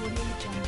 Audio Jungle.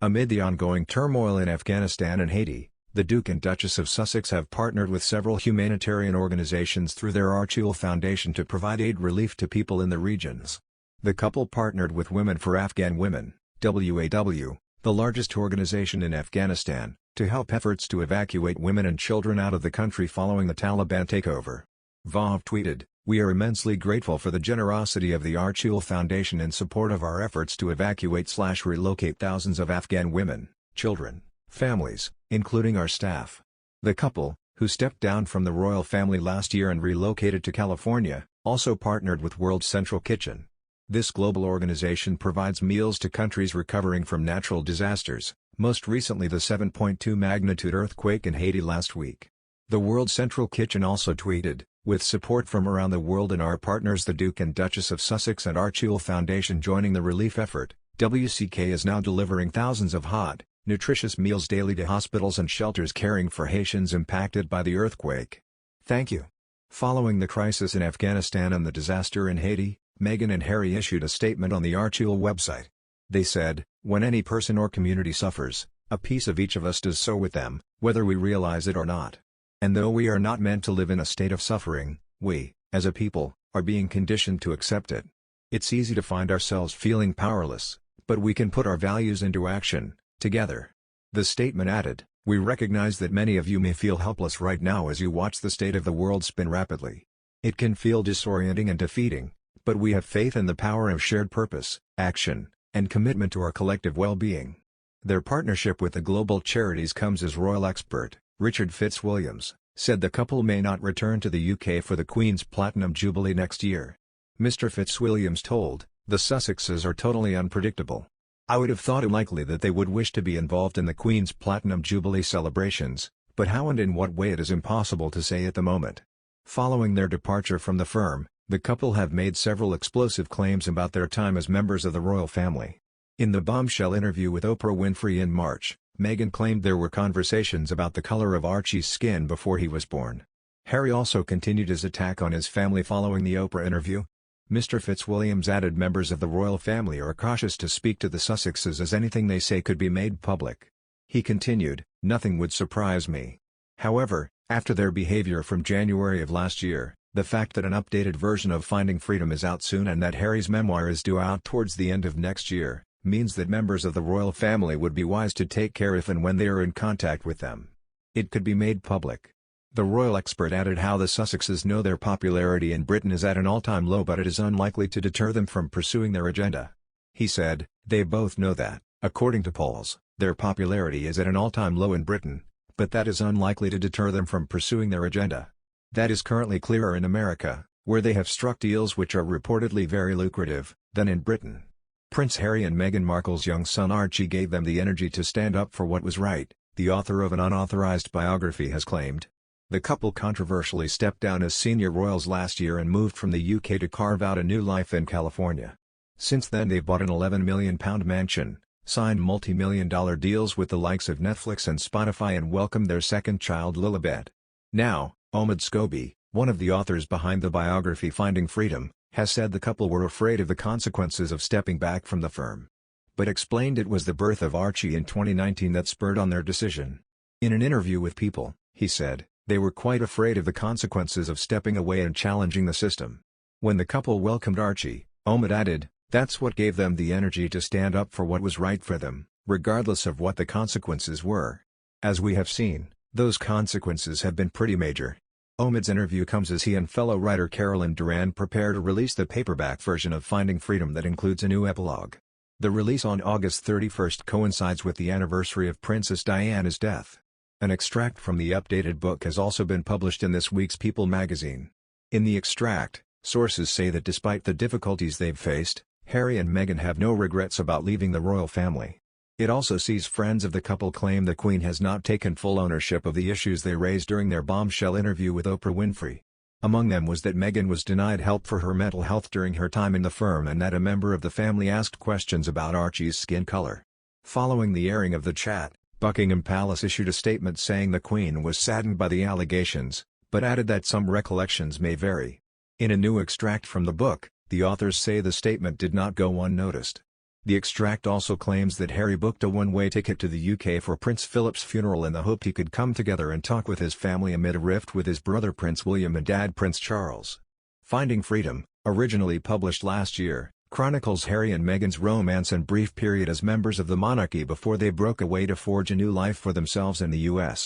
Amid the ongoing turmoil in Afghanistan and Haiti, the Duke and Duchess of Sussex have partnered with several humanitarian organizations through their Archie Foundation to provide aid relief to people in the regions. The couple partnered with Women for Afghan Women, WAW, the largest organization in Afghanistan, to help efforts to evacuate women and children out of the country following the Taliban takeover. WAW tweeted, "We are immensely grateful for the generosity of the Archie Foundation in support of our efforts to evacuate/relocate thousands of Afghan women, children, families, including our staff." The couple, who stepped down from the royal family last year and relocated to California, also partnered with World Central Kitchen. This global organization provides meals to countries recovering from natural disasters, most recently the 7.2 magnitude earthquake in Haiti last week. The World Central Kitchen also tweeted, "With support from around the world and our partners the Duke and Duchess of Sussex and Archie Foundation joining the relief effort, WCK is now delivering thousands of hot, nutritious meals daily to hospitals and shelters caring for Haitians impacted by the earthquake. Thank you." Following the crisis in Afghanistan and the disaster in Haiti, Meghan and Harry issued a statement on the Archie website. They said, "When any person or community suffers, a piece of each of us does so with them, whether we realize it or not. And though we are not meant to live in a state of suffering, we, as a people, are being conditioned to accept it. It's easy to find ourselves feeling powerless, but we can put our values into action, together." The statement added, "We recognize that many of you may feel helpless right now as you watch the state of the world spin rapidly. It can feel disorienting and defeating, but we have faith in the power of shared purpose, action, and commitment to our collective well-being." Their partnership with the global charities comes as royal expert Richard Fitzwilliams said the couple may not return to the UK for the Queen's Platinum Jubilee next year. Mr. Fitzwilliams told, "The Sussexes are totally unpredictable. I would have thought it likely that they would wish to be involved in the Queen's Platinum Jubilee celebrations, but how and in what way it is impossible to say at the moment." Following their departure from the firm, the couple have made several explosive claims about their time as members of the royal family. In the bombshell interview with Oprah Winfrey in March, Meghan claimed there were conversations about the color of Archie's skin before he was born. Harry also continued his attack on his family following the Oprah interview. Mr. Fitzwilliams added members of the royal family are cautious to speak to the Sussexes as anything they say could be made public. He continued, "Nothing would surprise me. However, after their behavior from January of last year, the fact that an updated version of Finding Freedom is out soon and that Harry's memoir is due out towards the end of next year, means that members of the royal family would be wise to take care if and when they are in contact with them. It could be made public." The royal expert added how the Sussexes know their popularity in Britain is at an all-time low but it is unlikely to deter them from pursuing their agenda. He said, "They both know that, according to polls, their popularity is at an all-time low in Britain, but that is unlikely to deter them from pursuing their agenda. That is currently clearer in America, where they have struck deals which are reportedly very lucrative, than in Britain." Prince Harry and Meghan Markle's young son Archie gave them the energy to stand up for what was right, the author of an unauthorized biography has claimed. The couple controversially stepped down as senior royals last year and moved from the UK to carve out a new life in California. Since then they've bought an £11 million mansion, signed multi-million-dollar deals with the likes of Netflix and Spotify and welcomed their second child Lilibet. Now, Omid Scobie, one of the authors behind the biography Finding Freedom, has said the couple were afraid of the consequences of stepping back from the firm, but explained it was the birth of Archie in 2019 that spurred on their decision. In an interview with People, he said, "They were quite afraid of the consequences of stepping away and challenging the system." When the couple welcomed Archie, Omid added, "That's what gave them the energy to stand up for what was right for them, regardless of what the consequences were. As we have seen, those consequences have been pretty major." Omid's interview comes as he and fellow writer Carolyn Durand prepare to release the paperback version of Finding Freedom that includes a new epilogue. The release on August 31st coincides with the anniversary of Princess Diana's death. An extract from the updated book has also been published in this week's People magazine. In the extract, sources say that despite the difficulties they've faced, Harry and Meghan have no regrets about leaving the royal family. It also sees friends of the couple claim the Queen has not taken full ownership of the issues they raised during their bombshell interview with Oprah Winfrey. Among them was that Meghan was denied help for her mental health during her time in the firm and that a member of the family asked questions about Archie's skin color. Following the airing of the chat, Buckingham Palace issued a statement saying the Queen was saddened by the allegations, but added that some recollections may vary. In a new extract from the book, the authors say the statement did not go unnoticed. The extract also claims that Harry booked a one-way ticket to the UK for Prince Philip's funeral in the hope he could come together and talk with his family amid a rift with his brother Prince William and dad Prince Charles. Finding Freedom, originally published last year, chronicles Harry and Meghan's romance and brief period as members of the monarchy before they broke away to forge a new life for themselves in the US.